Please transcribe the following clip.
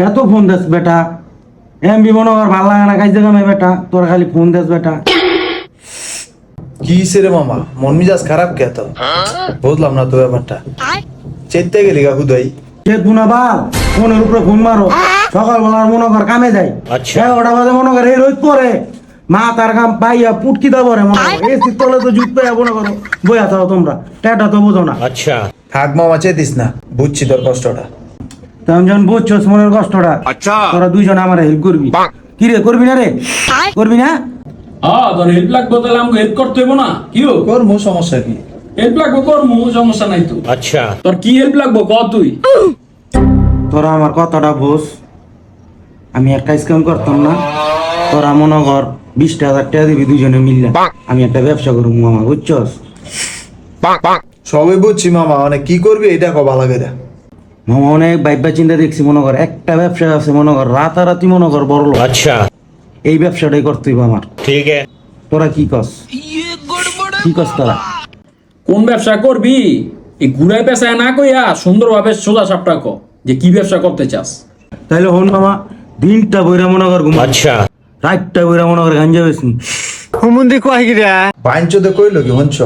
এত ফোন দেস বেটা এমবি মনে কর ভাল লাগে না কাজে কামে বেটা তোর খালি ফোন দেস বেটা কি রে মামা মন মিজাজ খারাপ কে তো বুঝলাম না তো ব্যাপারটা চেতে গেলি গা হুদাই কে গুনা বাল ফোনের উপরে ফোন মারো সকালবেলার মনে কর কামে যাই 11টা বাজে মনে কর এই রোদ পরে মা তার কাম পাইয়া পুটকি দাও রে মনে কর এসি তলে তো জুত পাইয়া মনে করো বইয়া থাও তোমরা টেটা তো বুঝো না থাক মামা চেতিস না বুঝছি তোর কষ্টটা তেমন যখন বুঝছস মনের কষ্টটা তোরা দুইজন আমার হেল্প করবি কি রে করবি না রে করবি না হ্যাঁ তোর হেল্প লাগবে তাহলে আমাকে হেল্প করতে হইব না কি তোর মো সমস্যা কি হেল্প লাগবে করমু সমস্যা নাই তো তোর কি হেল্প লাগবে ক তুই তোরা আমার কথাটা বোঝ আমি একটা স্ক্যাম করতাম না তোরা মনে কর 20,000 টাকা দিবি দুইজনে মিললে আমি একটা ব্যবসা করবো মামা বুঝছস সবই বুঝছি মামা অনেক কি করবি এটা কবা লাগে রে মামা অনেক ভাইবা চিন্তা দেখছি মনে কর একটা ব্যবসা আছে মনে কর রাতারাতি মনে কর বড় লোক এই ব্যবসাটাই করতে হইব আমার ঠিক তোরা কি কস কি কস তোরা কোন ব্যবসা করবি এই ঘুরাই পেশায় না কইয়া সুন্দরভাবে সোজা সাপটা ক যে কি ব্যবসা করতে চাস তাইলে হন মামা দিনটা বইরা মনে কর ঘুমা রাতটা বইরা মনে কর গাঞ্জা বেশি বাইঞ্চোদে কইলো কি হঞ্চ